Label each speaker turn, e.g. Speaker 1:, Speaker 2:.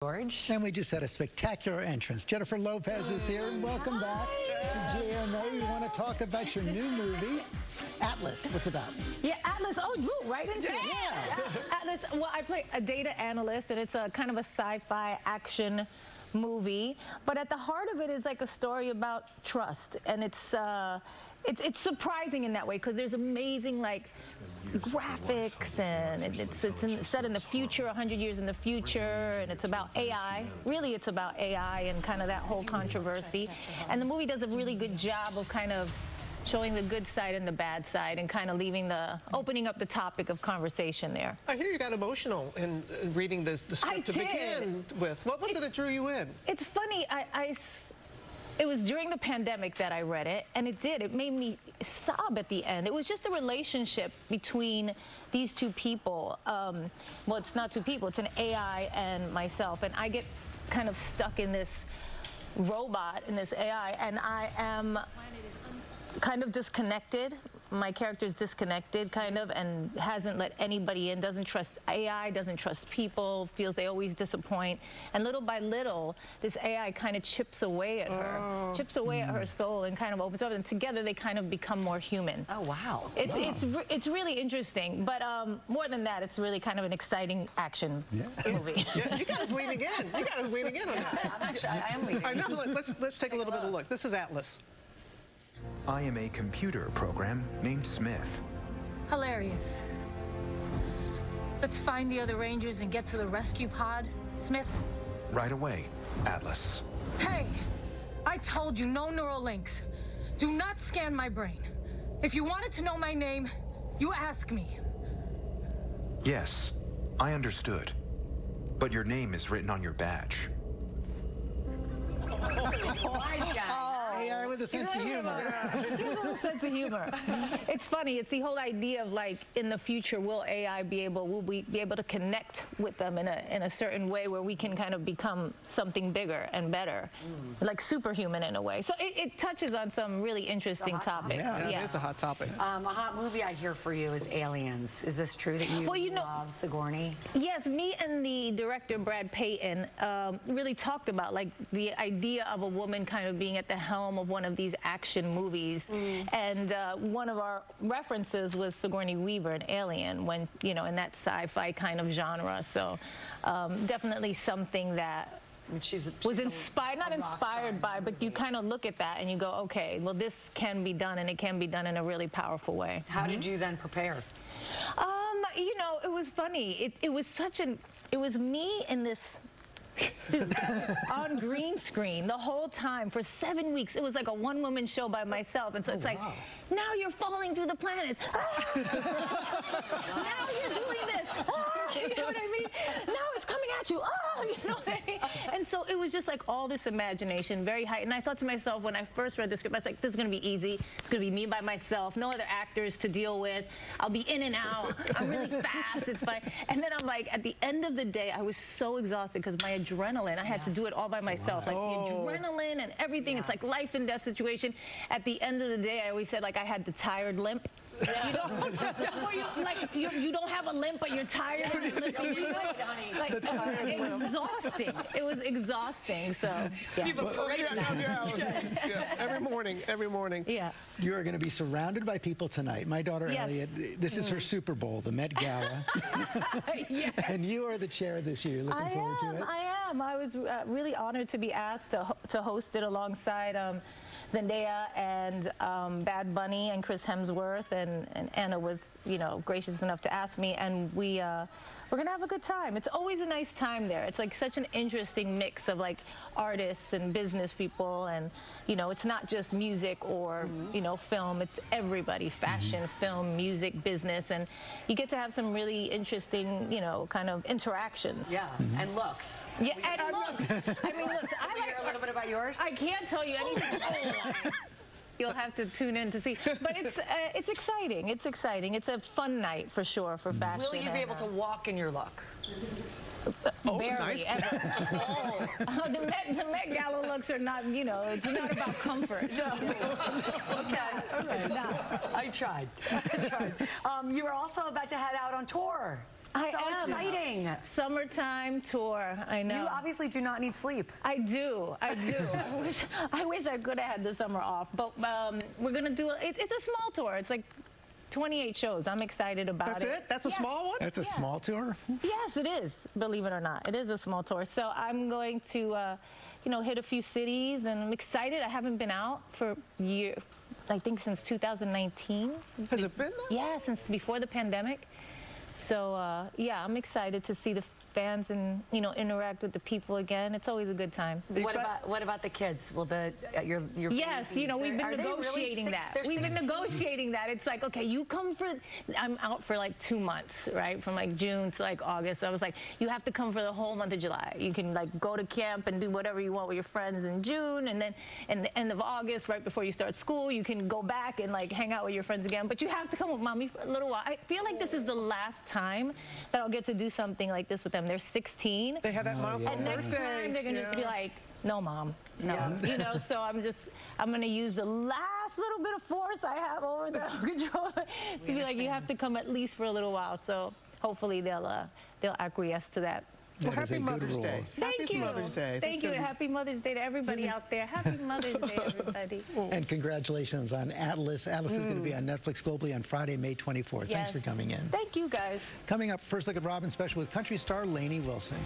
Speaker 1: George.
Speaker 2: And we just had a spectacular entrance. Jennifer Lopez is here. Welcome back to JMA. You want to talk about your new movie, Atlas. What's it about?
Speaker 1: Yeah, Atlas. Oh, you right into it. Yeah. Atlas. Well, I play a data analyst, and it's a kind of a sci-fi action movie. But at the heart of it is like a story about trust, and it's surprising in that way because there's amazing like graphics, and it's set in the future, 100 years in the future, and it's about AI. Really, it's about AI and kind of that whole controversy. And the movie does a really good job of kind of showing the good side and the bad side, and kind of opening up the topic of conversation there.
Speaker 3: I hear you got emotional in reading the script to begin with. What was it that drew you in?
Speaker 1: It's funny. It was during the pandemic that I read it, and it made me sob at the end. It was just a relationship between these two people. Well, it's not two people, it's an AI and myself, and I get kind of stuck in this robot, in this AI, and I am kind of disconnected. My character's disconnected, kind of, and hasn't let anybody in, doesn't trust AI, doesn't trust people, feels they always disappoint. And little by little, this AI kind of chips away at her, chips away at her soul, and kind of opens up, and together they kind of become more human.
Speaker 4: Oh, wow.
Speaker 1: It's really interesting, but more than that, it's really kind of an exciting action movie.
Speaker 3: Yeah, you got us leaning in. You got us leaning in on that.
Speaker 4: I am leaning in.
Speaker 3: All right, now let's take a little bit of a look. This is Atlas.
Speaker 5: I am a computer program named Smith.
Speaker 6: Hilarious. Let's find the other Rangers and get to the rescue pod. Smith?
Speaker 5: Right away, Atlas.
Speaker 6: Hey! I told you, no neural links. Do not scan my brain. If you wanted to know my name, you ask me.
Speaker 5: Yes, I understood. But your name is written on your badge.
Speaker 4: Wise guy.
Speaker 2: AI with a sense of humor.
Speaker 1: Sense of humor. It's funny. It's the whole idea of like in the future, will we be able to connect with them in a certain way where we can kind of become something bigger and better, like superhuman in a way. So it touches on some really interesting topics.
Speaker 3: Yeah, it's a hot topic.
Speaker 4: A hot movie I hear for you is Aliens. Is this true that you love Sigourney?
Speaker 1: Yes, me and the director Brad Payton really talked about like the idea of a woman kind of being at the helm of one of these action movies, and one of our references was Sigourney Weaver in Alien, when in that sci-fi kind of genre. So definitely something that was inspired, not inspired by, but you kind of look at that and you go, okay, well, this can be done, and it can be done in a really powerful way.
Speaker 4: How did you then prepare?
Speaker 1: It was funny. It was me in this suit on green screen the whole time for 7 weeks. It was like a one-woman show by myself, and so it's like, now you're falling through the planets. Now you're doing this. You know what I mean? Now it's coming at you. You know what I mean? And so it was just like all this imagination, very heightened. And I thought to myself when I first read the script, I was like, this is going to be easy. It's going to be me by myself, no other actors to deal with. I'll be in and out. I'm really fast. It's fine. And then I'm like, at the end of the day, I was so exhausted because my adrenaline, I had to do it all by myself. Like the adrenaline and everything. It's like life and death situation. At the end of the day, I always said like I had the tired limp. You don't have a limp, but you're tired. Exhausting. It was exhausting. So
Speaker 3: every morning.
Speaker 1: Yeah.
Speaker 2: You are going to be surrounded by people tonight. My daughter Elliot, this is her Super Bowl, the Met Gala. And you are the chair this year. Looking forward to it.
Speaker 1: I am. I was really honored to be asked to host it alongside Zendaya and Bad Bunny and Chris Hemsworth, and Anna was, gracious enough to ask me, and we're gonna have a good time. It's always a nice time there. It's like such an interesting mix of like artists and business people, and it's not just music or film. It's everybody: fashion, film, music, business, and you get to have some really interesting, kind of interactions.
Speaker 4: Yeah, and looks.
Speaker 1: Yeah, and looks. I mean, look,
Speaker 4: I like a little bit about yours.
Speaker 1: I can't tell you anything. You'll have to tune in to see. But it's exciting. It's exciting. It's a fun night for sure for fashion.
Speaker 4: Will you be able to walk in your look?
Speaker 1: Barely.
Speaker 3: Nice.
Speaker 1: The Met Gala looks are not, it's not about comfort.
Speaker 4: No. Okay. All right.
Speaker 1: It's not.
Speaker 4: I tried. You are also about to head out on tour. Exciting.
Speaker 1: Summertime tour. I know.
Speaker 4: You obviously do not need sleep.
Speaker 1: I do. I wish I could have had the summer off. But we're gonna do. It's a small tour. It's like 28 shows. I'm excited about
Speaker 3: it. That's it? That's a small one?
Speaker 2: That's a small tour?
Speaker 1: Yes, it is. Believe it or not, it is a small tour. So I'm going to, hit a few cities, and I'm excited. I haven't been out for years. I think since 2019.
Speaker 3: Has it been?
Speaker 1: Yeah, since before the pandemic. So yeah, I'm excited to see the fans and interact with the people again. It's always a good time.
Speaker 4: What about the kids? Will your
Speaker 1: yes,
Speaker 4: babies,
Speaker 1: we've been negotiating
Speaker 4: really
Speaker 1: that. We've been negotiating that. It's like, okay, you come for. I'm out for like 2 months, right, from like June to like August. So I was like, you have to come for the whole month of July. You can like go to camp and do whatever you want with your friends in June, and then in the end of August, right before you start school, you can go back and like hang out with your friends again. But you have to come with mommy for a little while. I feel like this is the last time that I'll get to do something like this with them. They're 16.
Speaker 3: They have that milestone
Speaker 1: And next time they're gonna just be like, no, mom, no. So I'm gonna use the last little bit of force I have over the control to be like, you have to come at least for a little while. So hopefully they'll acquiesce to that.
Speaker 3: Well, happy Mother's Day.
Speaker 1: Thank you.
Speaker 3: Mother's Day.
Speaker 1: Thank you, and happy Mother's Day to everybody out there. Happy Mother's Day, everybody.
Speaker 2: And congratulations on Atlas. Atlas is going to be on Netflix globally on Friday, May 24th.
Speaker 1: Yes.
Speaker 2: Thanks for coming in.
Speaker 1: Thank you, guys.
Speaker 2: Coming up, First Look at Robin special with country star Lainey Wilson.